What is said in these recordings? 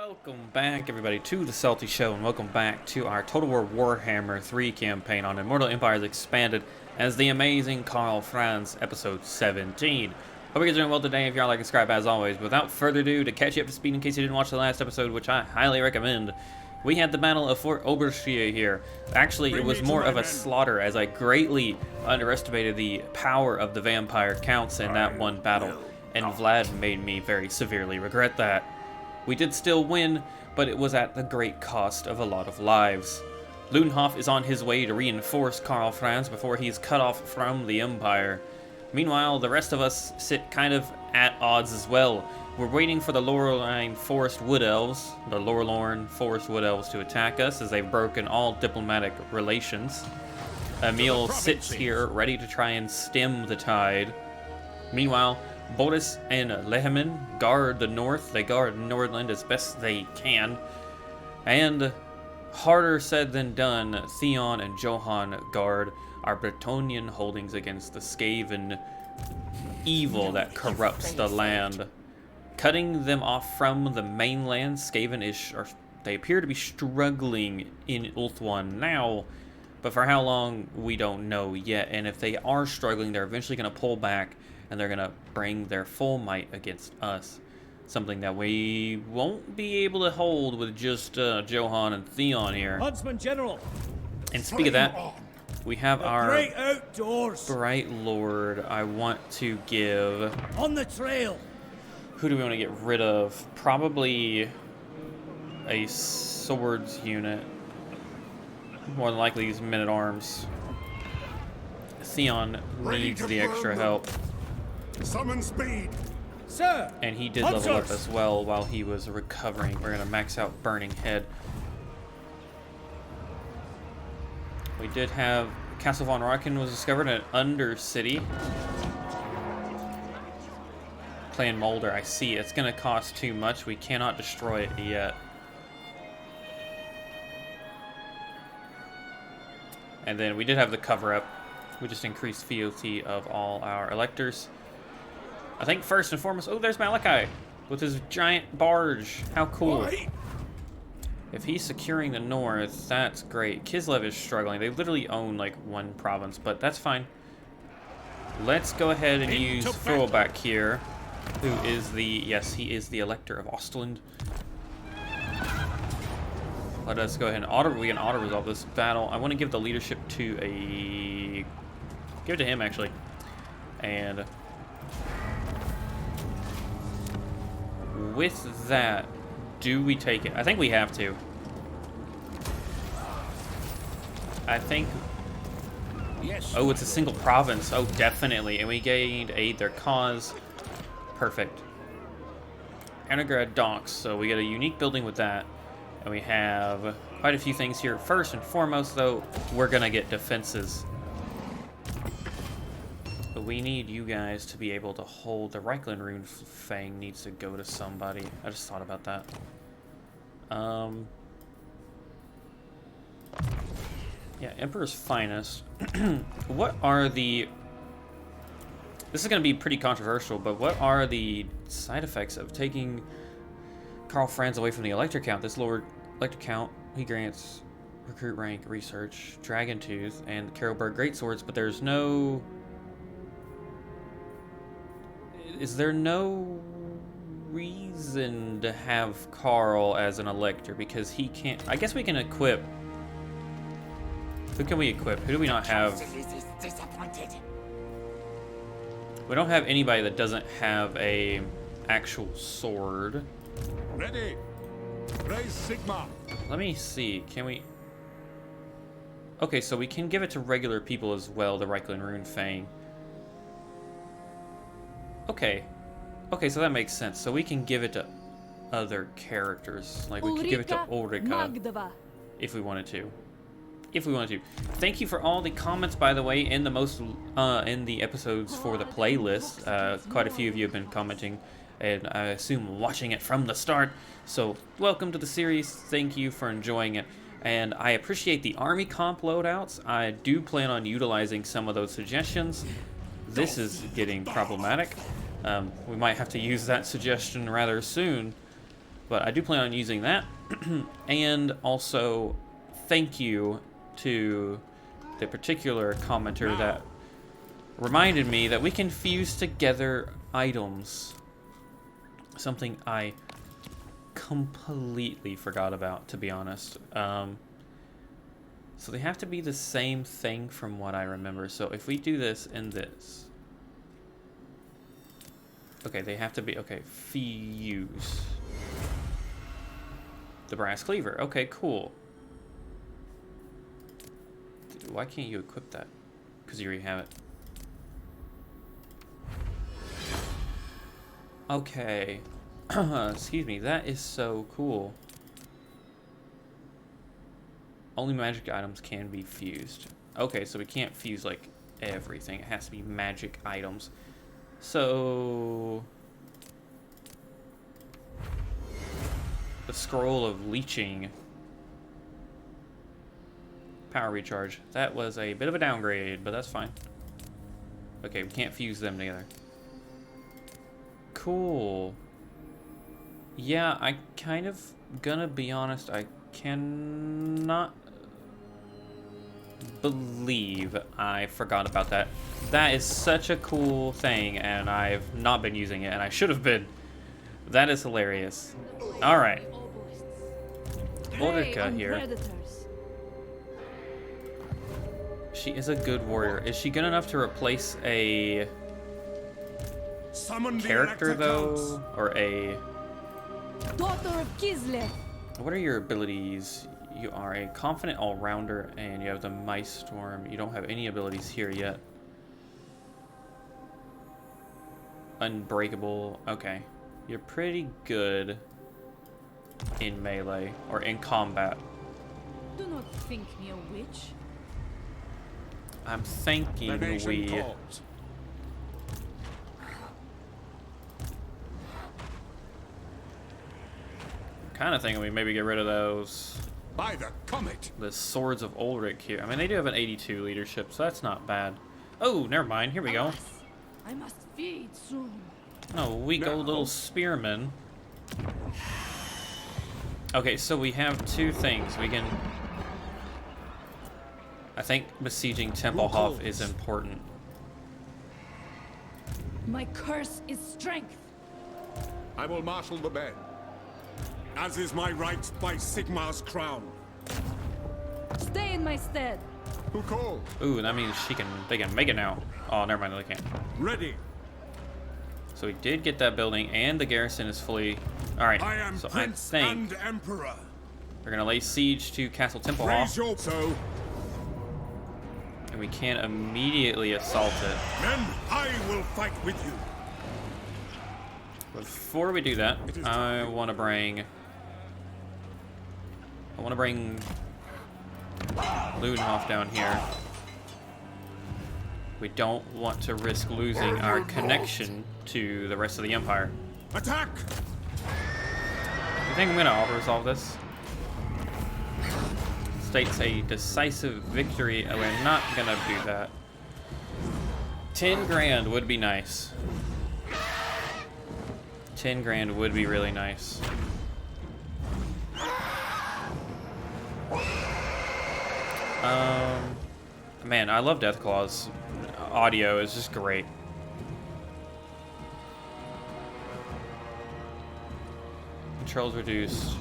Welcome back, everybody, to the SaltyyShow, and welcome back to our Total War Warhammer 3 campaign on Immortal Empires Expanded as the amazing Karl Franz, episode 17. Hope you guys are doing well today. If you are, like and subscribe as always. Without further ado, to catch you up to speed in case you didn't watch the last episode, which I highly recommend, we had the Battle of Fort Oberschie here. Actually, it was more of a slaughter, as I greatly underestimated the power of the vampire counts in that one battle, and Vlad made me very severely regret that. We did still win, but it was at the great cost of a lot of lives. Ludenhof is on his way to reinforce Karl Franz before he's cut off from the Empire. Meanwhile, the rest of us sit kind of at odds as well. We're waiting for the Lorelorn Forest Wood Elves, to attack us as they've broken all diplomatic relations. Emil sits here ready to try and stem the tide. Meanwhile, Boris and Leheman guard the north. They guard Nordland as best they can. And harder said than done, Theon and Johan guard our Bretonnian holdings against the Skaven evil that corrupts the land. Cutting them off from the mainland, Skaven they appear to be struggling in Ulthuan now, but for how long, we don't know yet. And if they are struggling, they're eventually going to pull back, and they're going to bring their full might against us. Something that we won't be able to hold with just Johan and Theon here. Huntsman General. And speak of that, we have our great outdoors. Bright Lord. I want to give... On the trail. Who do we want to get rid of? Probably a swords unit. More than likely these men-at-arms. Theon needs the extra help. Summon speed, sir. And he did level up as well while he was recovering. We're gonna max out Burning Head. We did have Castle von Raken was discovered in Undercity. Clan Molder, I see. It's gonna cost too much. We cannot destroy it yet. And then we did have the cover up. We just increased fealty of all our electors. I think first and foremost, oh, there's Malachi with his giant barge. How cool. Why? If he's securing the north, that's great. Kislev is struggling. They literally own like one province, but that's fine. Let's go ahead and use Furlback here, who is the, yes, he is the Elector of Ostland. Let us go ahead and we can auto-resolve this battle. I want to give the leadership to give it to him, actually. And with that, do we take it? I think we have to. I think... Yes. Oh, it's a single province. Oh, definitely. And we gained aid their cause. Perfect. Anograd Docks. So we get a unique building with that. And we have quite a few things here. First and foremost, though, we're going to get defenses. But we need you guys to be able to hold. The Reikland Rune Fang needs to go to somebody. I just thought about that. Yeah, Emperor's Finest. What are the... This is going to be pretty controversial, but what are the side effects of taking Karl Franz away from the Elector Count? This lower Elector Count, he grants recruit rank, research, Dragon Tooth, and Carolberg Greatswords, but there's no... Is there no reason to have Karl as an Elector? Because he can't... I guess we can equip... Who can we equip? Who do we not have? We don't have anybody that doesn't have a actual sword. Ready. Raise Sigma. Let me see. Can we... Okay, so we can give it to regular people as well, the Reikland Rune Fang. Okay. Okay, so that makes sense. So we can give it to other characters. Like, we could give it to Ulrika if we wanted to. If we wanted to. Thank you for all the comments, by the way, in the episodes for the playlist. Quite a few of you have been commenting, and I assume watching it from the start. So, welcome to the series. Thank you for enjoying it. And I appreciate the army comp loadouts. I do plan on utilizing some of those suggestions. This is getting problematic. We might have to use that suggestion rather soon. But I do plan on using that. And also, thank you to the particular commenter that reminded me that we can fuse together items. Something I completely forgot about, to be honest. So they have to be the same thing from what I remember. So if we do this and this. Okay, they have to be, okay, fuse. The brass cleaver. Okay, cool. Why can't you equip that? Because you already have it. Okay. Excuse me, that is so cool. Only magic items can be fused. Okay, so we can't fuse like everything. It has to be magic items. So the scroll of leeching. Power recharge. That was a bit of a downgrade, but that's fine. Okay, we can't fuse them together. Cool. Yeah, I kind of gonna be honest, I cannot believe I forgot about that. That is such a cool thing, and I've not been using it, and I should have been. That is hilarious. Alright. Ulrika here. She is a good warrior. Is she good enough to replace a character, though? Or a... Daughter of Kislev. What are your abilities? You are a confident all-rounder, and you have the Mice Storm. You don't have any abilities here yet. Unbreakable. Okay. You're pretty good in melee, or in combat. Do not think me a witch. I'm thinking we... kind of thinking we maybe get rid of those. By the comet. The Swords of Ulrich here. I mean, they do have an 82 leadership, so that's not bad. Oh, never mind. Here we go. I must feed soon. Oh, weak old little spearman. Okay, so we have two things. We can... I think besieging Templehof is important. My curse is strength. I will marshal the men, as is my right by Sigmar's crown. Stay in my stead. Who called? Ooh, that means they can make it now. Oh, never mind, they can't. Ready. So we did get that building, and the garrison is fully... Alright, I am so Prince I think and Emperor. we're gonna lay siege to Castle Templehof, Raise your so. and we can immediately assault it. Men, I will fight with you. Before we do that, I want to bring Ludenhof down here. We don't want to risk losing our connection to the rest of the Empire. Attack! I think I'm gonna auto-resolve this. States a decisive victory. We're not gonna do that. 10 grand would be nice. 10 grand would be really nice. Man, I love Deathclaw's audio. It's just great. Controls reduced.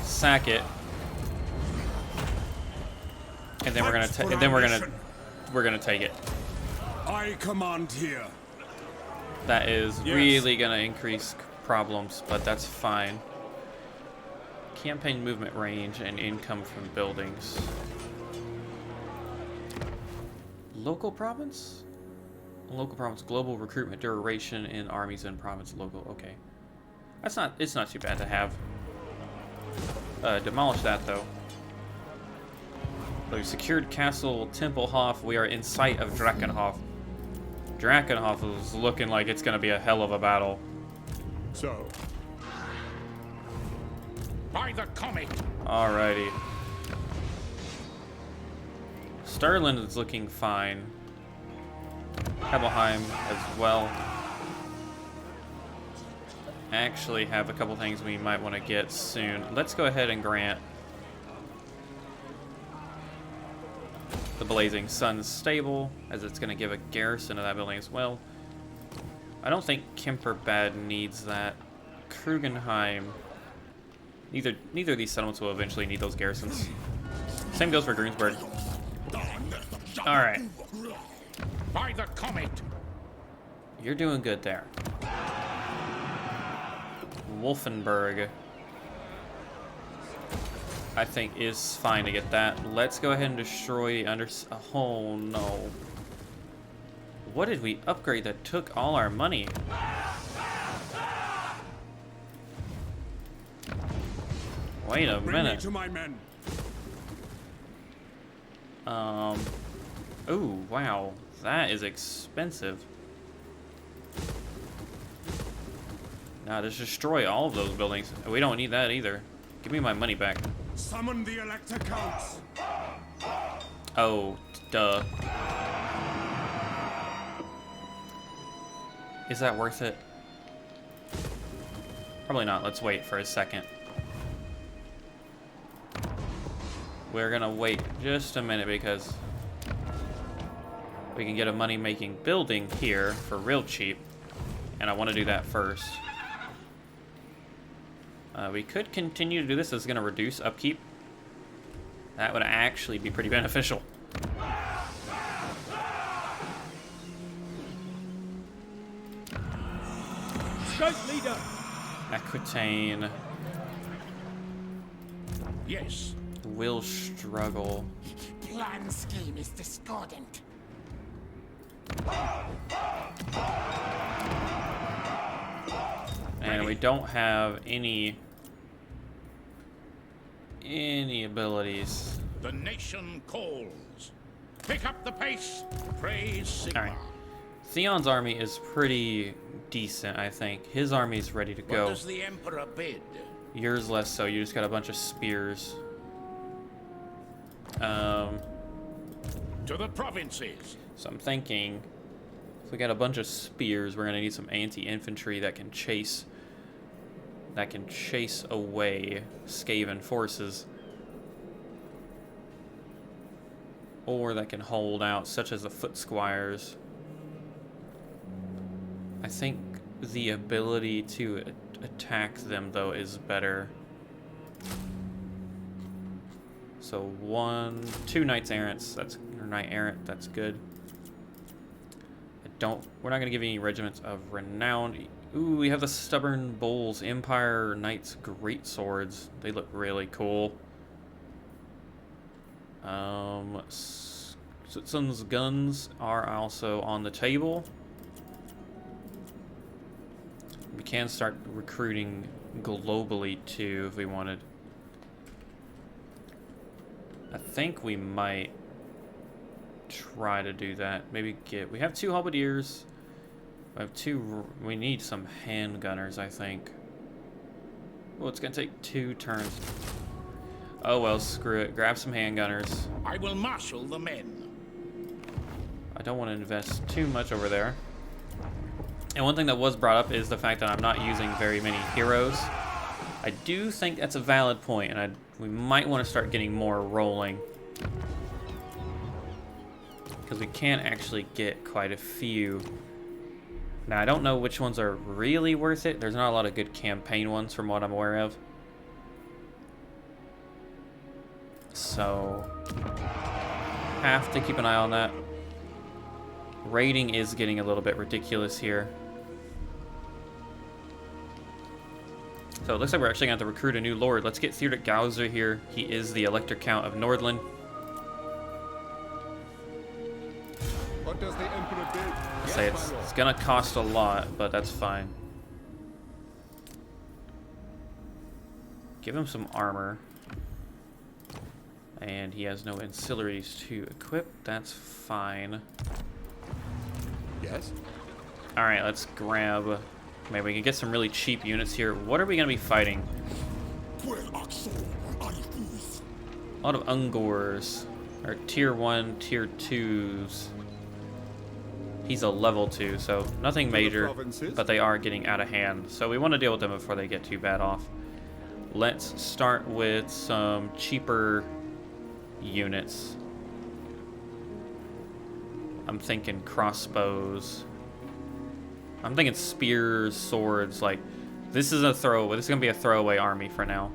Sack it. And then we're gonna take it. I command here. That is really gonna increase problems, but that's fine. Campaign movement range and income from buildings. Local province? Local province, global recruitment duration in armies and province local. Okay. It's not too bad to have. Demolish that though. So we secured Castle Templehof. We are in sight of Drakenhof. Drakenhof is looking like it's gonna be a hell of a battle. So. By the comet. Alrighty. Stirland is looking fine. Hebelheim as well. actually have a couple things we might want to get soon. Let's go ahead and grant the Blazing Sun stable, as it's going to give a garrison to that building as well. I don't think Kemperbad needs that. Krugenheim. Neither of these settlements will eventually need those garrisons. Same goes for Greensburg. Alright. By the comet! You're doing good there. Wolfenburg, I think, is fine to get that. Let's go ahead and destroy oh no. What did we upgrade that took all our money? Wait a Bring me minute. to my men. Ooh, wow. That is expensive. Now, just destroy all of those buildings. We don't need that either. Give me my money back. Summon the Elector Counts. Oh, duh. Is that worth it? Probably not. Let's wait for a second. We're gonna wait just a minute because we can get a money-making building here for real cheap, and I want to do that first. We could continue to do this. This is going to reduce upkeep. That would actually be pretty beneficial. Scout leader! Aquitaine Yes. will struggle. Plan scheme is discordant. And we don't have any abilities. The nation calls. Pick up the pace. Praise Sigma. Alright. Theon's army is pretty decent, I think. His army's ready to What go. does the Emperor bid? Yours less so. You just got a bunch of spears. To the provinces. So I'm thinking, if we got a bunch of spears, we're gonna need some anti-infantry that can chase away Skaven forces, or that can hold out, such as the foot squires. I think the ability to attack them, though, is better. So 2 knights errants, or knight errant, that's good. We're not gonna give any regiments of renown. Ooh, we have the stubborn bulls, Empire Knights great swords. They look really cool. Sutsun's guns are also on the table. We can start recruiting globally too if we wanted. I think we might try to do that. Maybe we have 2 halberdiers. We need some handgunners, I think. Well, it's gonna take 2 turns. Oh well, screw it. Grab some handgunners. I will marshal the men. I don't want to invest too much over there. And one thing that was brought up is the fact that I'm not using very many heroes. I do think that's a valid point, and we might want to start getting more rolling. Because we can actually get quite a few. Now, I don't know which ones are really worth it. There's not a lot of good campaign ones from what I'm aware of. So, have to keep an eye on that. Raiding is getting a little bit ridiculous here. So it looks like we're actually going to have to recruit a new lord. Let's get Theodoric Gauser here. He is the Elector Count of Nordland. What does the Emperor bid? I say it's going to cost a lot, but that's fine. Give him some armor. And he has no ancillaries to equip. That's fine. Yes. Alright, let's grab... Maybe we can get some really cheap units here. What are we going to be fighting? A lot of Ungors. Or tier 1, tier 2s. He's a level 2, so nothing major, provinces. but they are getting out of hand. So we want to deal with them before they get too bad off. Let's start with some cheaper units. I'm thinking crossbows. I'm thinking spears, swords. Like, this is a throwaway. This is gonna be a throwaway army for now.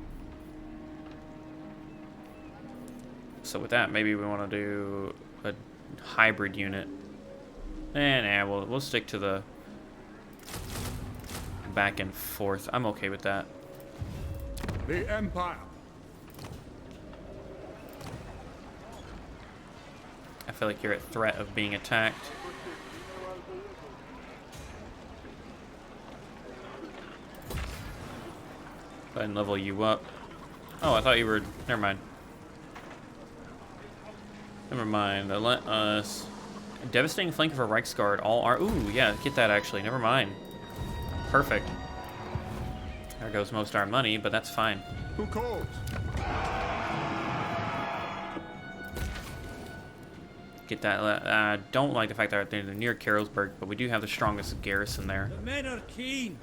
So with that, maybe we want to do a hybrid unit. Nah, we'll stick to the back and forth. I'm okay with that. The Empire. I feel like you're at threat of being attacked. Go ahead and level you up. Oh, I thought you were... Never mind. Never mind. Let us... Devastating flank of a Reichsguard. All are... Ooh, yeah, get that actually. Never mind. Perfect. There goes most of our money, but that's fine. Who calls? Get that. I don't like the fact that they're near Karlsberg, but we do have the strongest garrison there. The men are keen.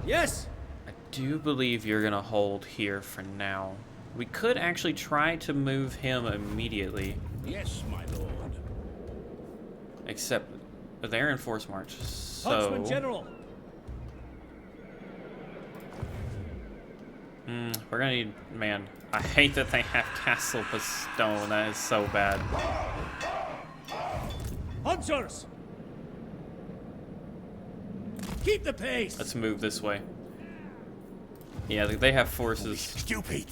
Yes. I do believe you're going to hold here for now. We could actually try to move him immediately. Yes, my lord. Except they're in force march, Huntsman so... General. We're gonna need... Man, I hate that they have Castle Bastone. That is so bad. Hunters. Keep the pace. Let's move this way. Yeah, they have forces. Stupid.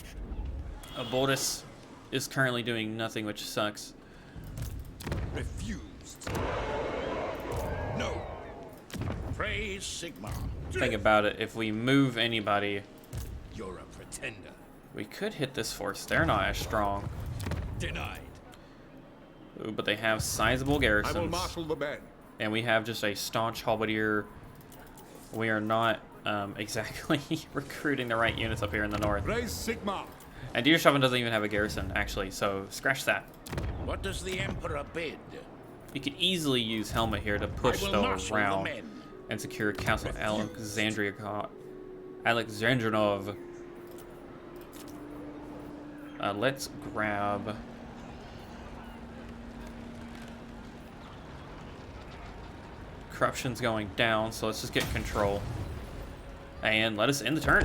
Abortus is currently doing nothing, which sucks. Refused. No. Praise Sigma. Think about it. If we move anybody, You're a pretender. we could hit this force. They're not as strong. Denied. Ooh, but they have sizable I will garrisons. marshal the men. And we have just a staunch halberdier. We are not exactly recruiting the right units up here in the north. Raise Sigma. And Diershoven doesn't even have a garrison, actually, so scratch that. What does the Emperor bid? You could easily use Helmet here to push I will those marshal around the men. and secure Castle Alexandrinov. Let's grab... Corruption's going down, so let's just get control. And let us end the turn.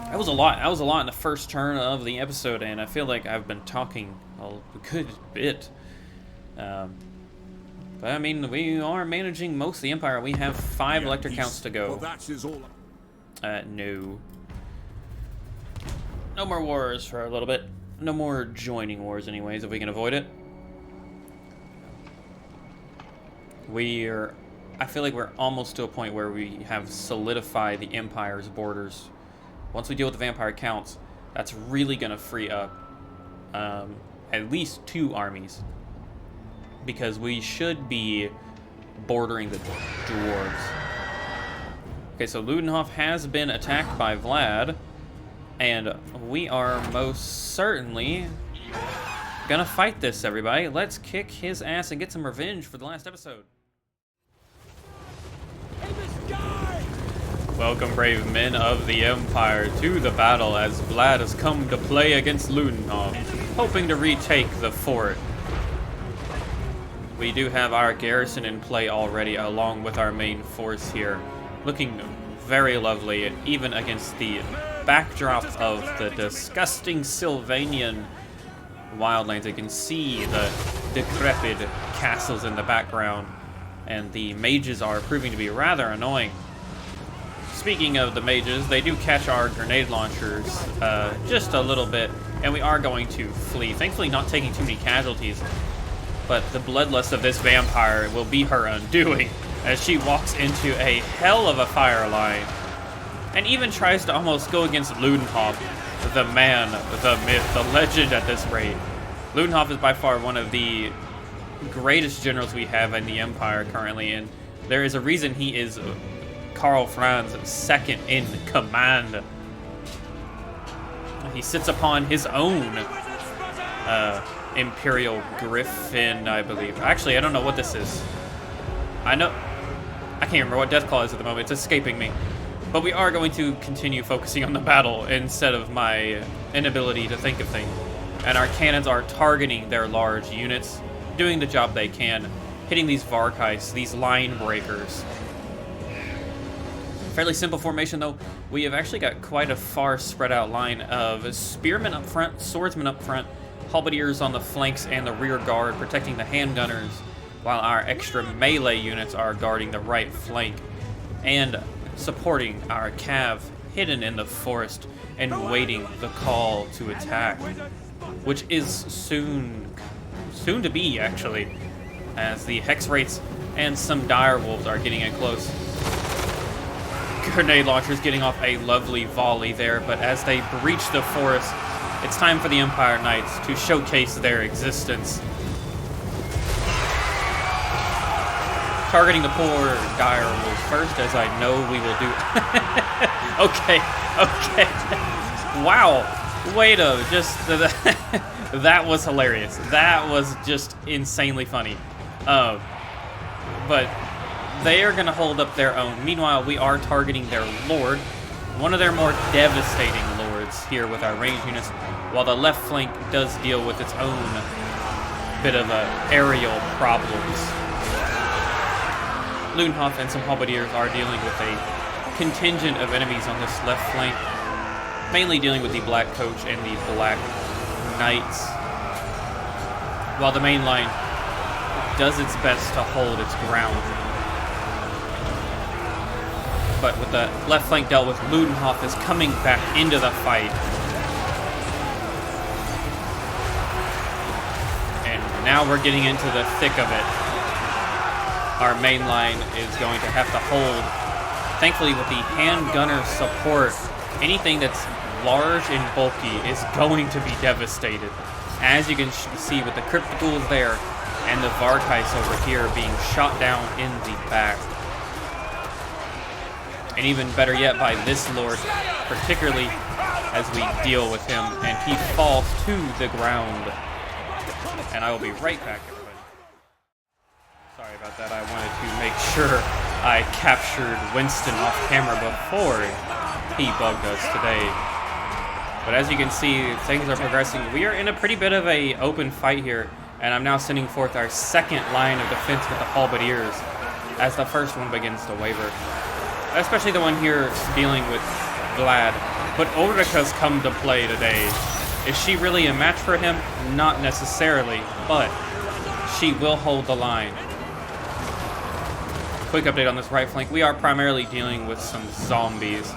That was a lot. That was a lot in the first turn of the episode, and I feel like I've been talking a good bit. But I mean, we are managing most of the Empire. We have 5 electric counts to Well, go. that is all. No. No more wars for a little bit. No more joining wars, anyways, if we can avoid it. I feel like we're almost to a point where we have solidified the Empire's borders. Once we deal with the vampire counts, that's really going to free up at least 2 armies. Because we should be bordering the dwarves. Okay, so Ludenhof has been attacked by Vlad. And we are most certainly gonna fight this, everybody. Let's kick his ass and get some revenge for the last episode. In the sky. Welcome, brave men of the Empire, to the battle as Vlad has come to play against Ludenhof, hoping to retake the fort. We do have our garrison in play already, along with our main force here, looking very lovely, even against the backdrop of the disgusting Sylvanian wildlands. You can see the decrepit castles in the background, and the mages are proving to be rather annoying. Speaking of the mages, they do catch our grenade launchers just a little bit, and we are going to flee. Thankfully not taking too many casualties, but the bloodlust of this vampire will be her undoing as she walks into a hell of a fire line and even tries to almost go against Ludenhof, the man, the myth, the legend at this rate. Ludenhof is by far one of the greatest generals we have in the Empire currently, and there is a reason he is Karl Franz second in command. He sits upon his own Imperial Griffin, I believe. Actually, I don't know what this is. I can't remember what Death Claw is at the moment. It's escaping me. But we are going to continue focusing on the battle instead of my inability to think of things. And our cannons are targeting their large units, doing the job they can, hitting these Varkais, these line breakers. Fairly simple formation, though. We have actually got quite a far spread out line of spearmen up front, swordsmen up front, halberdiers on the flanks and the rear guard, protecting the handgunners, while our extra melee units are guarding the right flank and supporting our cav hidden in the forest and waiting the call to attack, which is soon to be, actually, as the hex rates and some dire wolves are getting in close. Grenade launchers getting off a lovely volley there, but as they breach the forest, it's time for the Empire Knights to showcase their existence. Targeting the poor dire wolves first, as I know we will do. Okay. Wow. Way to just... that was hilarious. That was just insanely funny. But they are going to hold up their own. Meanwhile, we are targeting their lord, one of their more devastating lords here with our range units, while the left flank does deal with its own bit of aerial problems. Ludenhof and some halberdiers are dealing with a contingent of enemies on this left flank, mainly dealing with the Black Coach and the Black Knights, while the main line does its best to hold its ground. But with the left flank dealt with, Ludenhof is coming back into the fight. And now we're getting into the thick of it. Our main line is going to have to hold. Thankfully, with the handgunner support, anything that's large and bulky is going to be devastated. As you can see with the Crypticals there and the Varkais over here being shot down in the back. And even better yet by this lord, particularly as we deal with him and he falls to the ground. And I will be right back, everybody. Sorry about that. I wanted to make sure I captured Winston off camera before he bugged us today. But as you can see, things are progressing. We are in a pretty bit of a open fight here, and I'm now sending forth our second line of defense with the halberdiers as the first one begins to waver. Especially the one here dealing with Vlad. But Ulrika's come to play today. Is she really a match for him? Not necessarily, but she will hold the line. Quick update on this right flank. We are primarily dealing with some zombies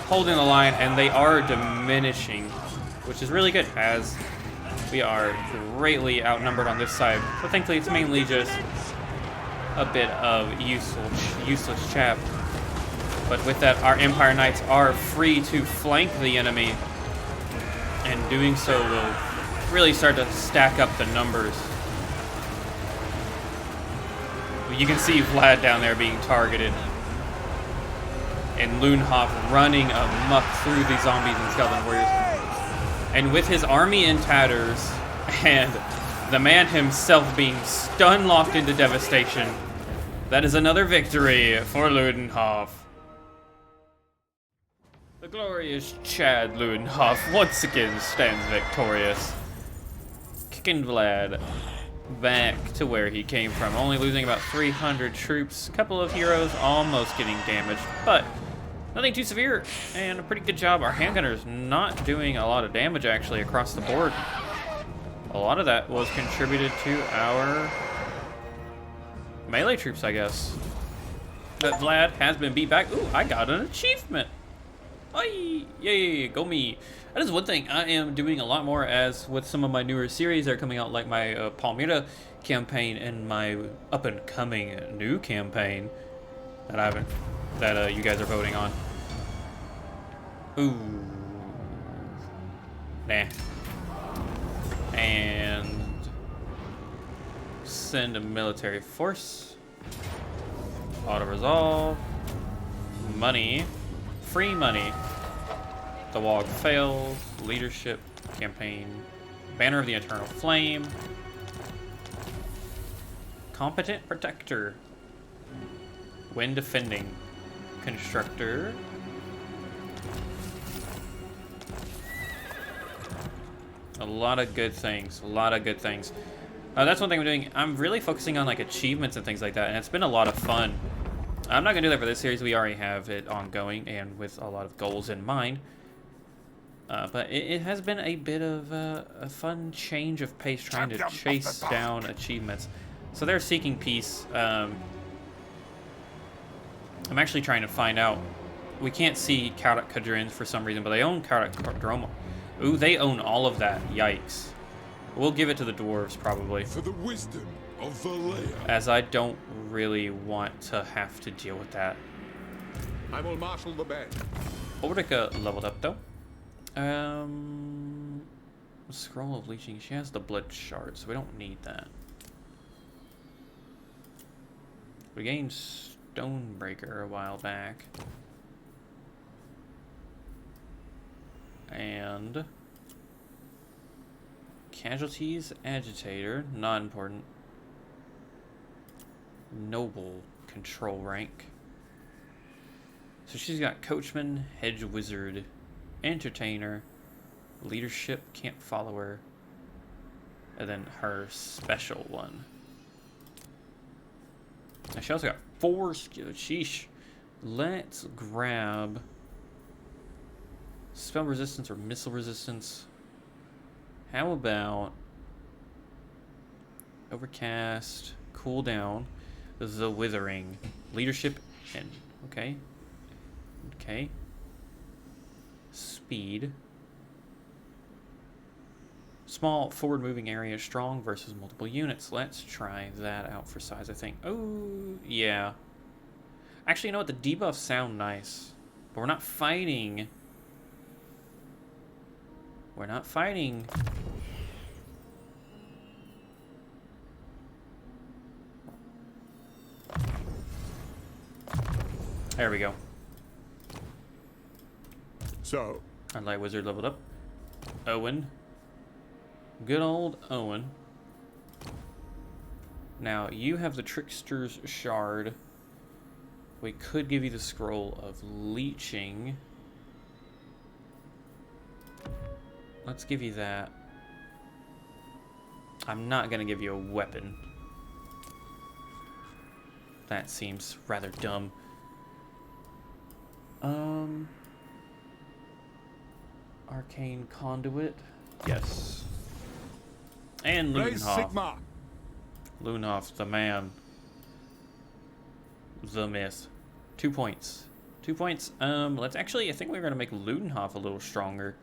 holding the line, and they are diminishing, which is really good as we are greatly outnumbered on this side. So thankfully it's mainly just a bit of useless chaff. But with that, our Empire Knights are free to flank the enemy, and doing so will really start to stack up the numbers. You can see Vlad down there being targeted, and Ludenhof running amok through the zombies and skeleton warriors. And with his army in tatters, and the man himself being stun-locked into devastation, that is another victory for Ludenhof. The glorious Chad Ludenhof once again stands victorious, kicking Vlad back to where he came from, only losing about 300 troops, a couple of heroes almost getting damaged, but nothing too severe, and a pretty good job. Our handgunners not doing a lot of damage actually across the board. A lot of that was contributed to our melee troops, I guess. But Vlad has been beat back. Ooh, I got an achievement. Ay, yay, go me. That is one thing I am doing a lot more as with some of my newer series that are coming out, like my Palmyra campaign and my up-and-coming new campaign that you guys are voting on. Ooh. Nah. And send a military force. Auto-resolve. Money. Free money. The wog fails. Leadership. Campaign. Banner of the Eternal Flame. Competent Protector. Wind Defending. Constructor. A lot of good things. A lot of good things. That's one thing I'm doing. I'm really focusing on like achievements and things like that, and it's been a lot of fun. I'm not gonna do that for this series. We already have it ongoing and with a lot of goals in mind. But it has been a bit of a fun change of pace trying to chase down achievements. So they're seeking peace. I'm actually trying to find out. We can't see Karak Kadrin for some reason, but they own Karak Kadromo. Ooh, they own all of that. Yikes. We'll give it to the dwarves, probably. For the wisdom of Valea. As I don't really want to have to deal with that. I will marshal the band. Ordica leveled up, though. Scroll of Leeching. She has the blood shard, so we don't need that. We gained Stonebreaker a while back. And Casualties, Agitator, not important. Noble, control rank. So she's got Coachman, Hedge Wizard, Entertainer, Leadership, Camp Follower, and then her special one. And she also got 4 skills. Sheesh. Let's grab spell resistance or missile resistance. How about Overcast, cooldown, the Withering, Leadership, and okay. Okay. Speed. Small forward moving area, strong versus multiple units. Let's try that out for size, I think. Oh, yeah. Actually, you know what? The debuffs sound nice. But we're not fighting. We're not fighting. There we go. So, Our light wizard leveled up. Owen. Good old Owen. Now, you have the Trickster's Shard. We could give you the Scroll of Leeching. Let's give you that. I'm not going to give you a weapon. That seems rather dumb. Arcane Conduit. Yes. And raise Ludenhof. Sigma. Ludenhof, the man. The myth. 2 points. 2 points. Let's actually, I think we're going to make Ludenhof a little stronger.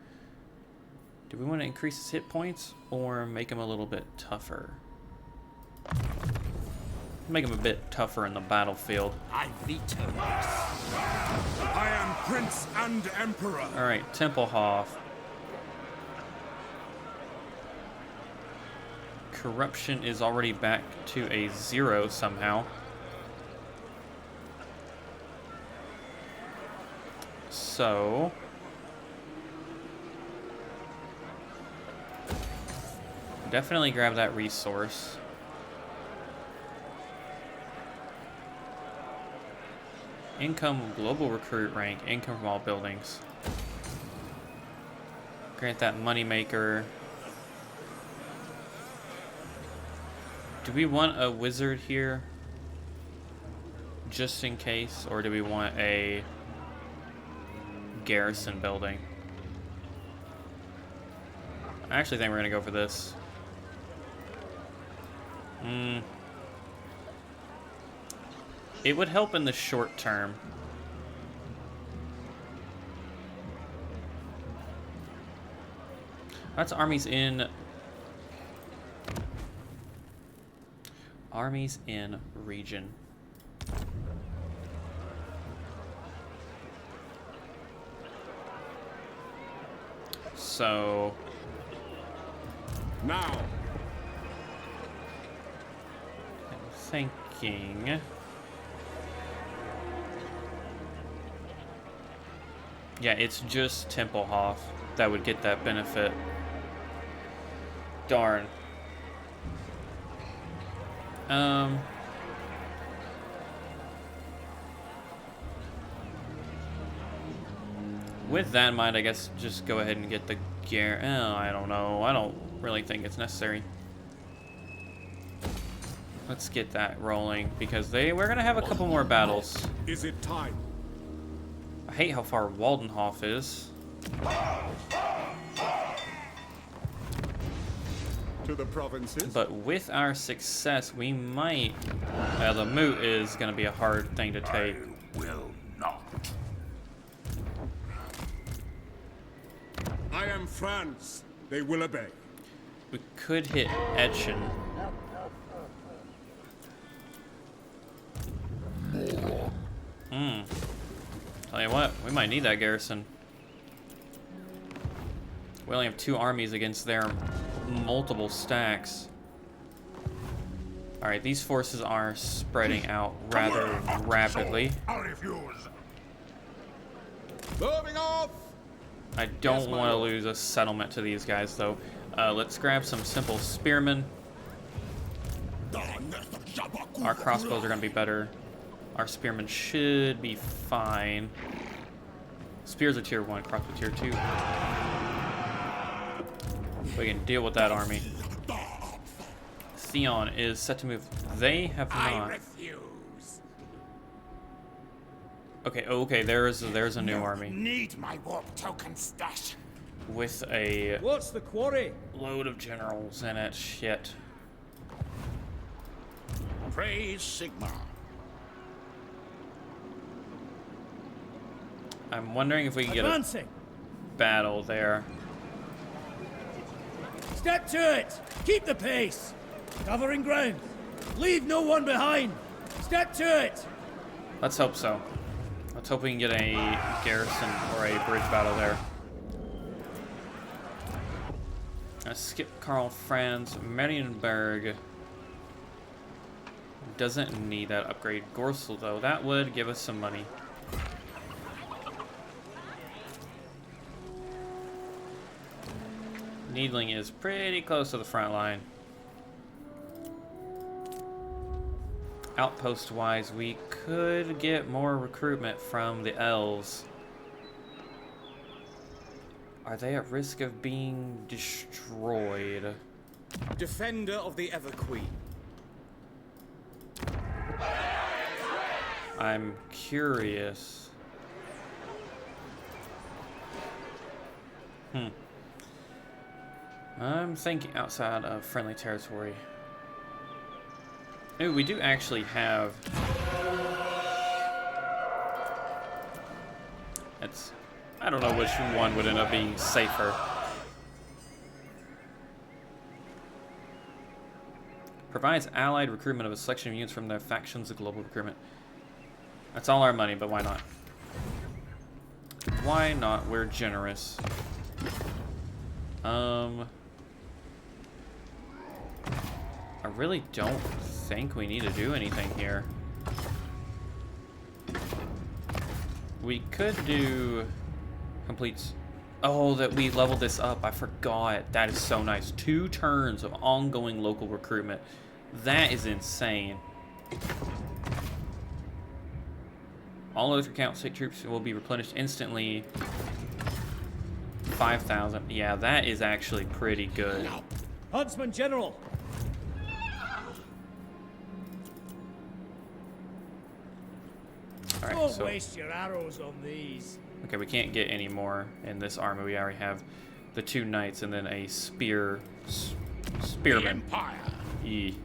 Do we want to increase his hit points or make him a little bit tougher? Make him a bit tougher in the battlefield. I veto this. I am Prince and Emperor. Alright, Templehof. Corruption is already back to a 0 somehow. So definitely grab that resource. Income, global recruit rank, income from all buildings. Grant that moneymaker. Do we want a wizard here? Just in case? Or do we want a garrison building? I actually think we're gonna go for this. It would help in the short term. That's armies in. Armies in region. So Now, I'm thinking. Yeah, it's just Templehof that would get that benefit. Darn. With that in mind, I guess just go ahead and get the gear. Oh, I don't know. I don't really think it's necessary. Let's get that rolling because we're gonna have a couple more battles. Is it time? I hate how far Waldenhof is. To the provinces? But with our success, we might. The moot is gonna be a hard thing to take. Will not. I am Franz. They will obey. We could hit Etchen. Tell you what, we might need that garrison. We only have 2 armies against their multiple stacks. Alright, these forces are spreading out rather rapidly. I refuse. Moving off! I don't want to lose a settlement to these guys, though. Let's grab some simple spearmen. Our crossbows are going to be better. Our spearmen should be fine. Spears are tier 1, crossbow tier 2. We can deal with that army. Theon is set to move. They have I not. refuse. Okay, okay, there's a new army Need my warp token stash. with a What's the quarry? load of generals in it. Shit. Praise Sigmar. I'm wondering if we can get a Advancing. battle there. Step to it. Keep the pace. Covering ground. Leave no one behind. Step to it. Let's hope so. Let's hope we can get a garrison or a bridge battle there. Let's skip Karl Franz. Marienburg doesn't need that upgrade. Gorsel, though, that would give us some money. Needling is pretty close to the front line. Outpost-wise, we could get more recruitment from the elves. Are they at risk of being destroyed? Defender of the Ever Queen. I'm curious. I'm thinking outside of friendly territory. Ooh, we do actually have... I don't know which one would end up being safer. Provides allied recruitment of a selection of units from their factions of global recruitment. That's all our money, but why not? Why not? We're generous. I really don't think we need to do anything here. We could do completes. Oh, that we leveled this up. I forgot. That is so nice. 2 turns of ongoing local recruitment. That is insane. All other account state troops will be replenished instantly. 5,000. Yeah, that is actually pretty good. Huntsman General. All right, Don't so waste your arrows on these. okay, we can't get any more in this army. We already have the 2 knights and then a spearman. Empire. E.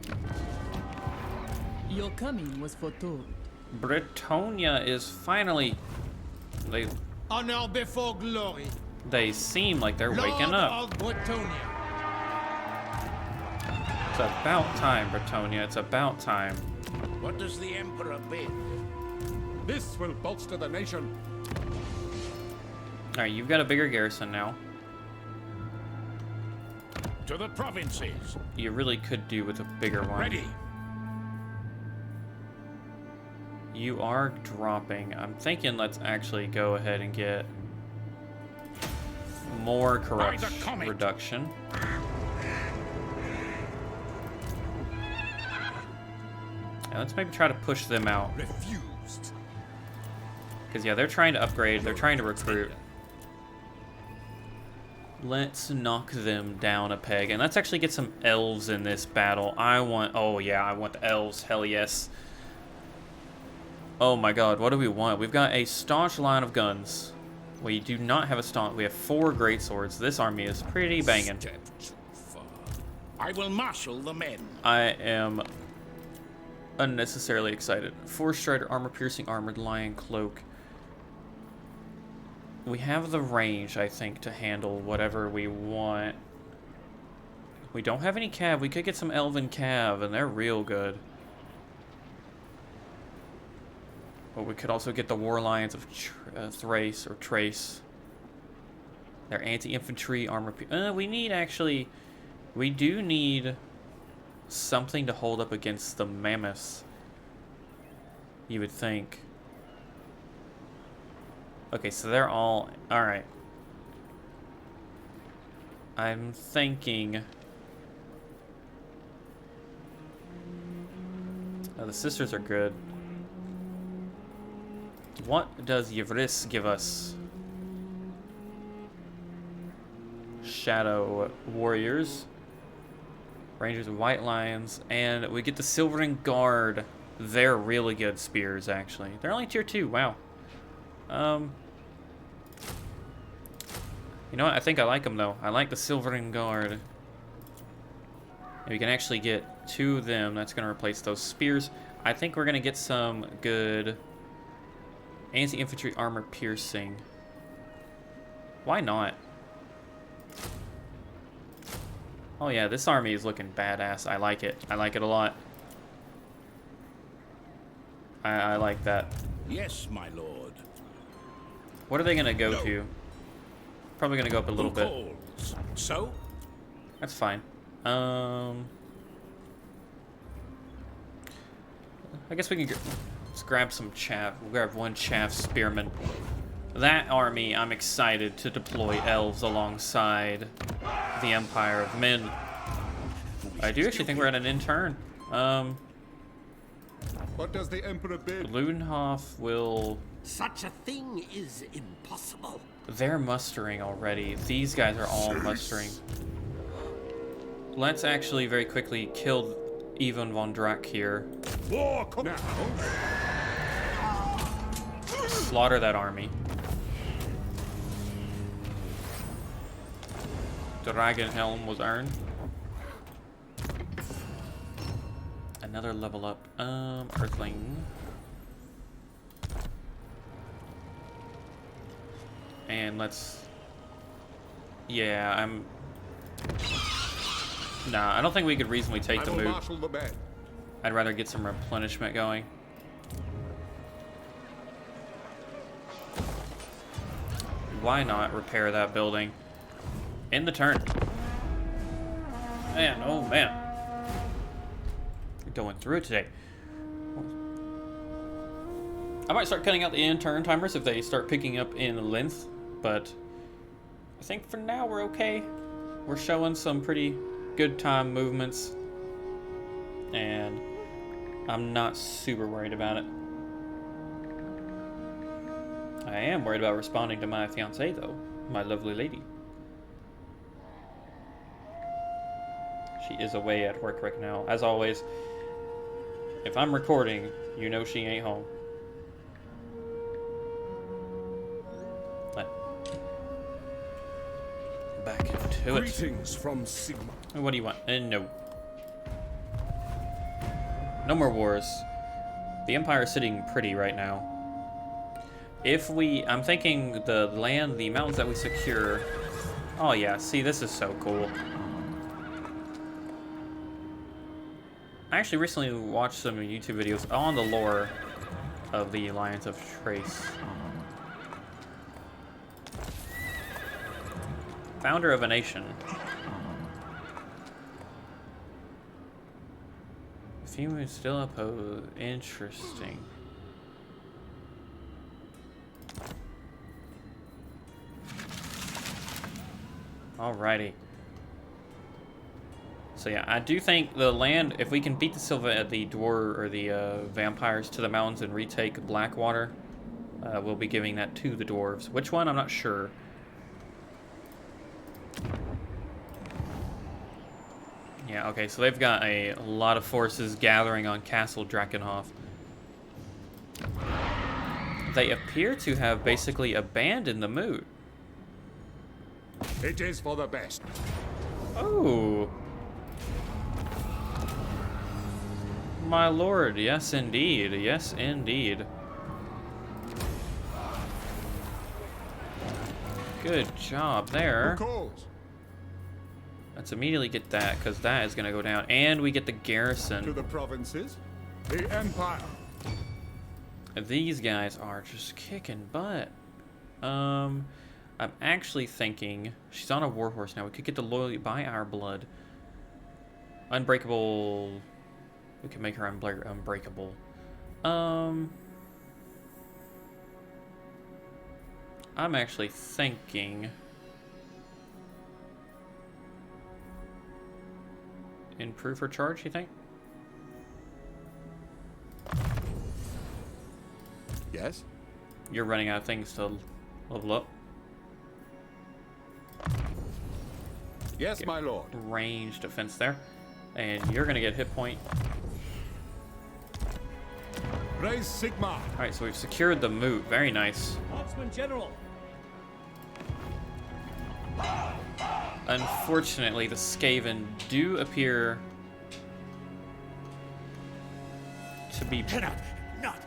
Your coming was foretold. Bretonia is finally. Honor before glory. They seem like they're waking up. Lord of Bretonia. It's about time, Bretonia. It's about time. What does the Emperor bid? This will bolster the nation. All right, you've got a bigger garrison now. To the provinces. You really could do with a bigger one. Ready. You are dropping. I'm thinking let's actually go ahead and get more corruption comet. reduction. Now let's maybe try to push them out. Refused. Because, yeah, they're trying to upgrade. They're trying to recruit. Let's knock them down a peg. And let's actually get some elves in this battle. Oh, yeah, I want the elves. Hell yes. Oh, my God. What do we want? We've got a staunch line of guns. We do not have a staunch. We have 4 greatswords. This army is pretty banging. Step too far. I will marshal the men. I am unnecessarily excited. 4 strider, armor-piercing, armored lion, cloak. We have the range, I think, to handle whatever we want. We don't have any cav. We could get some elven cav, and they're real good. But we could also get the war lions of Thrace or Trace. They're anti-infantry, armor. We do need something to hold up against the mammoths. You would think. Okay, so they're all right. I'm thinking. Oh, the sisters are good. What does Yvris give us? Shadow warriors, rangers of white lions, and we get the Silvering Guard. They're really good spears, actually. They're only tier 2. Wow. You know what? I think I like them, though. I like the Silvering Guard. And we can actually get 2 of them. That's going to replace those spears. I think we're going to get some good anti-infantry armor piercing. Why not? Oh, yeah. This army is looking badass. I like it. I like it a lot. I like that. Yes, my lord. What are they going to go to? Probably going to go up a little bit. Calls? So? That's fine. I guess we can let's grab some chaff. We'll grab 1 chaff spearman. That army, I'm excited to deploy elves alongside the Empire of Men. I do actually think we're at an end turn. What does the Emperor bid? Ludenhof will... Such a thing is impossible. They're mustering already. These guys are all mustering. Let's actually very quickly kill Ivan von Drac here. War now. Slaughter that army. Dragon Helm was earned. Another level up. Earthling. And let's... Yeah, Nah, I don't think we could reasonably take the move. Marshal the men. I'd rather get some replenishment going. Why not repair that building? End the turn. Man, oh man. We're going through it today. I might start cutting out the end turn timers if they start picking up in length, but I think for now we're okay. We're showing some pretty good time movements, and I'm not super worried about it. I am worried about responding to my fiancée, though, my lovely lady. She is away at work right now. As always, if I'm recording, you know she ain't home. Back to it. Greetings from Sigma. What do you want? No. No more wars. The Empire is sitting pretty right now. I'm thinking the mountains that we secure. Oh yeah, see, this is so cool. I actually recently watched some YouTube videos on the lore of the Alliance of Trace. Founder of a nation. If you would still oppose, interesting. Alrighty. So yeah, I do think the land, if we can beat the vampires to the mountains and retake Blackwater, we'll be giving that to the dwarves. Which one? I'm not sure. Yeah, okay, so they've got a lot of forces gathering on Castle Drakenhof. They appear to have basically abandoned the moot. It is for the best. Oh. My lord, yes indeed, yes indeed. Good job there. Who calls? Let's immediately get that, because that is going to go down. And we get the To garrison. the provinces, the Empire. These guys are just kicking butt. I'm actually thinking, she's on a warhorse now. We could get the loyalty by our blood. Unbreakable. We can make her unbreakable. I'm actually thinking improve her charge, you think? Yes? You're running out of things to level up. Yes, my lord. Range defense there. And you're gonna get hit point. Raise Sigma. Alright, so we've secured the moot. Very nice. Marksman General. Unfortunately, the Skaven do appear to be... Cannot. Not.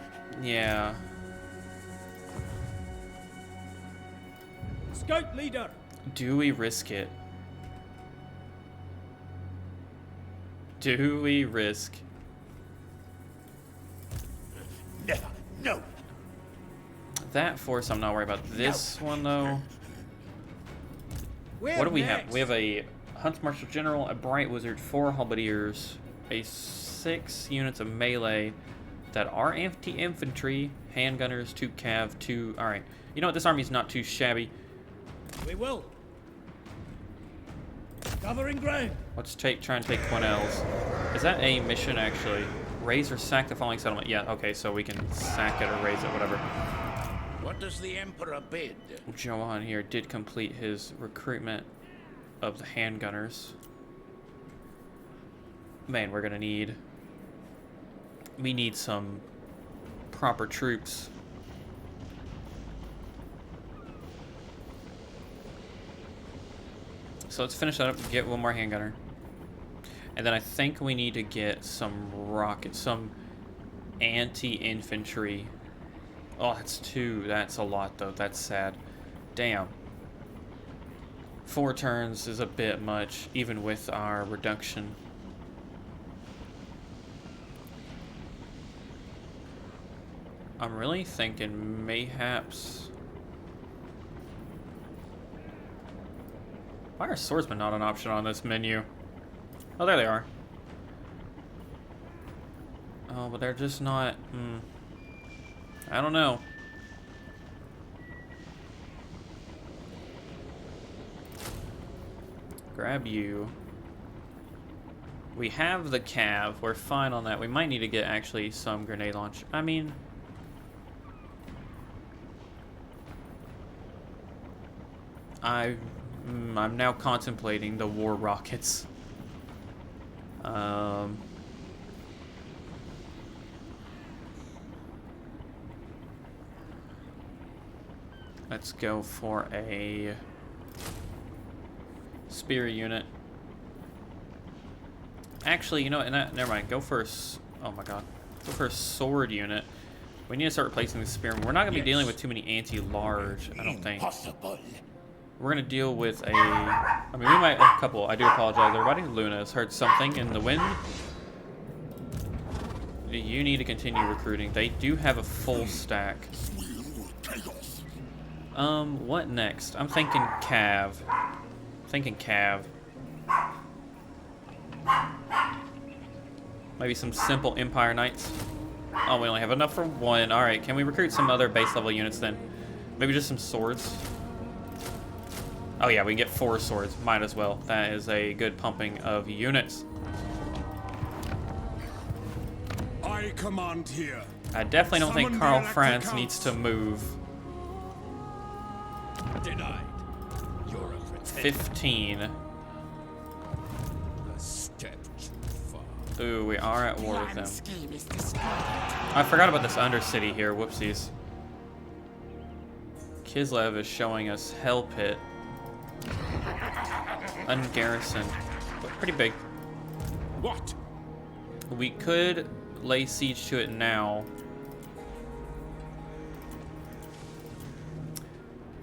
Yeah. Scout leader. Do we risk it? Do we risk? Never. No. That force I'm not worried about. This one, though... Where What do we next? have? We have a Hunt Marshal General, a Bright Wizard, 4 Halberdiers, a 6 units of melee that are anti-infantry, handgunners, 2 cav, 2... Alright. You know what? This army's not too shabby. We will. Covering ground. Let's try and take Quenelles. Is that a mission, actually? Raise or sack the following settlement? Yeah, okay, so we can sack it or raise it, whatever. What does the Emperor bid? Johan here did complete his recruitment of the handgunners. Man, we're gonna need... We need some proper troops. So let's finish that up and get one more handgunner. And then I think we need to get some rockets, some anti-infantry. Oh, that's 2. That's a lot, though. That's sad. Damn. 4 turns is a bit much, even with our reduction. I'm really thinking mayhaps... Why are swordsmen not an option on this menu? Oh, there they are. Oh, but they're just not... I don't know. Grab you. We have the cav. We're fine on that. We might need to get actually some grenade launch. I mean... I'm now contemplating the war rockets. Let's go for a spear unit. Actually, you know what? Never mind. Go for oh my god. Go for a sword unit. We need to start replacing the spear. We're not going to be dealing with too many anti-large, I don't think. Impossible. We're going to deal with a... I mean, we might... A couple. I do apologize, everybody. Luna has heard something in the wind. You need to continue recruiting. They do have a full stack. What next? I'm thinking cav. Maybe some simple Empire Knights. Oh, we only have enough for 1. Alright, can we recruit some other base level units then? Maybe just some swords. Oh yeah, we can get 4 swords. Might as well. That is a good pumping of units. I command here. I definitely don't think Summon Karl the Franz Electric needs to move. Denied. You're a pretender. 15. A step too far. Ooh, we are at war with them. Scheme is destroyed. I forgot about this Undercity here. Whoopsies. Kislev is showing us Hell Pit. Ungarrisoned. But pretty big. What? We could lay siege to it now.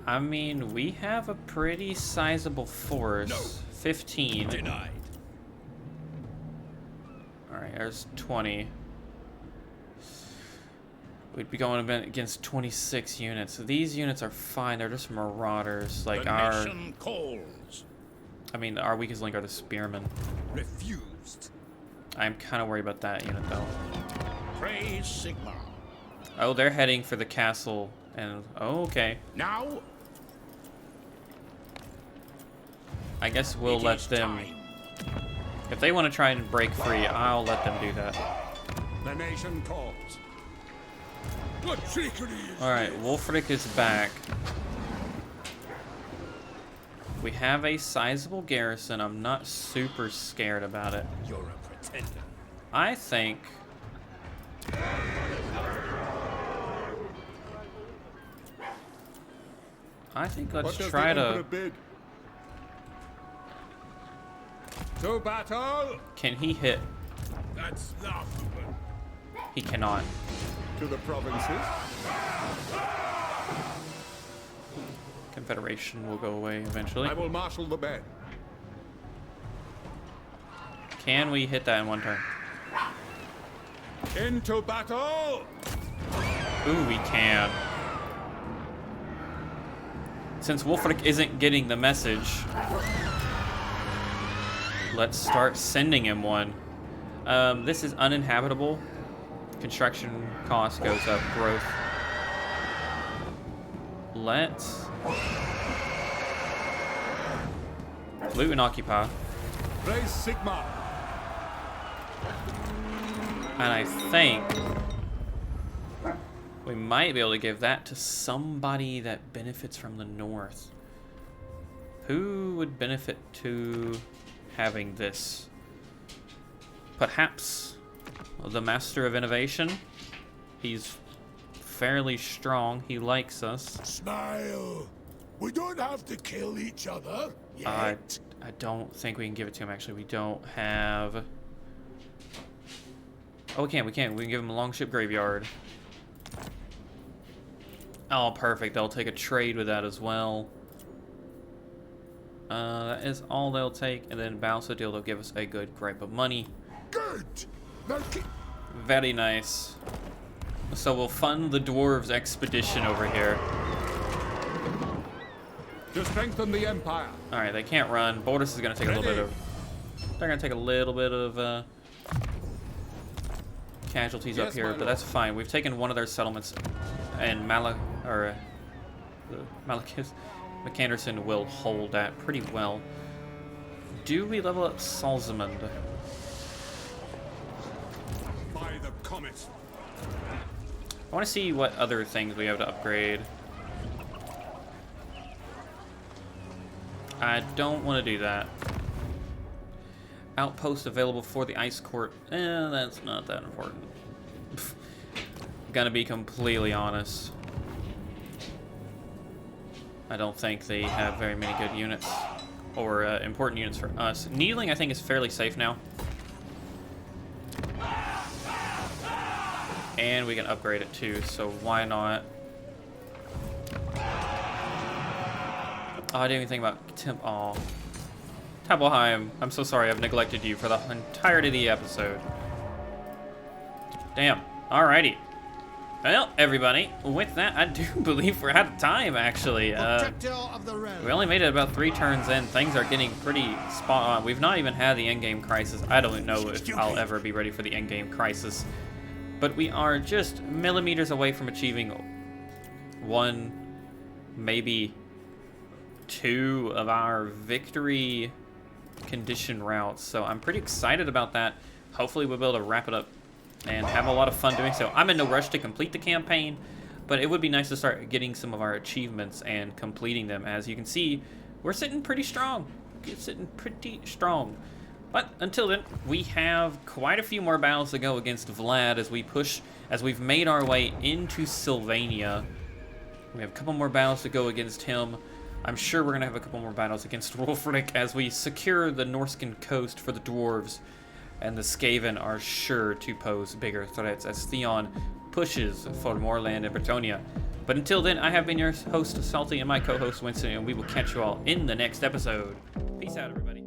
I mean, we have a pretty sizable force. No. 15. Denied. Alright, there's 20. We'd be going against 26 units. So these units are fine. They're just marauders. Like The our... nation calls. I mean, our weakest link are the spearmen. Refused. I'm kind of worried about that unit, though. Praise Sigma. Oh, they're heading for the castle. And... Oh, okay. Now I guess we'll it let is them... time. If they want to try and break free, I'll let them do that. The nation calls. What trickery is Alright, Wolfric is back. We have a sizable garrison. I'm not super scared about it. You're a pretender. I think... What let's does try the Emperor to... bid? To battle! Can he hit? That's laughable. He cannot. To the provinces. Confederation will go away eventually. I will marshal the men. Can we hit that in one turn? Into battle! Ooh, we can. Since Wolfric isn't getting the message, let's start sending him one. This is uninhabitable. Construction cost goes up. Growth. Let's loot and occupy. Praise Sigma. And I think we might be able to give that to somebody that benefits from the north. Who would benefit to having this? Perhaps the Master of Innovation. He's fairly strong. He likes us. Smile. We don't have to kill each other I yet. don't think we can give it to him, actually. We don't have... Oh, we can. We can give him a longship graveyard. Oh, perfect. They'll take a trade with that as well. That is all they'll take. And then balance the deal, they'll give us a good gripe of money. Good. Now keep... Very nice. So we'll fund the dwarves expedition over here. To strengthen the empire. Alright, they can't run. Borders is going to take a little bit of... They're going to take a little bit of casualties up Yes, here, my but lord. that's fine. We've taken one of their settlements, and Malachis McAnderson will hold that pretty well. Do we level up Salzamund? By the comet. I want to see what other things we have to upgrade. I don't want to do that. Outpost available for the Ice Court. That's not that important. Gonna be completely honest. I don't think they have very many good units. Or important units for us. Needling, I think, is fairly safe now. And we can upgrade it too, so why not? Oh, I didn't even think about Tim. Oh, Tabbelheim, I'm so sorry. I've neglected you for the entirety of the episode. Damn. Alrighty. Well, everybody, with that, I do believe we're out of time, actually. Protector of the realm. We only made it about 3 turns in. Things are getting pretty spot on. We've not even had the endgame crisis. I don't know if I'll ever be ready for the endgame crisis. But we are just millimeters away from achieving 1, maybe 2 of our victory condition routes, so I'm pretty excited about that. Hopefully we'll be able to wrap it up and have a lot of fun doing so. I'm in no rush to complete the campaign, but it would be nice to start getting some of our achievements and completing them. As you can see, we're sitting pretty strong. But until then, we have quite a few more battles to go against Vlad as we've made our way into Sylvania. We have a couple more battles to go against him. I'm sure we're going to have a couple more battles against Rolfric as we secure the Norscan coast for the dwarves. And the Skaven are sure to pose bigger threats as Theon pushes for more land in Bretonnia. But until then, I have been your host, Salty, and my co-host, Winston, and we will catch you all in the next episode. Peace out, everybody.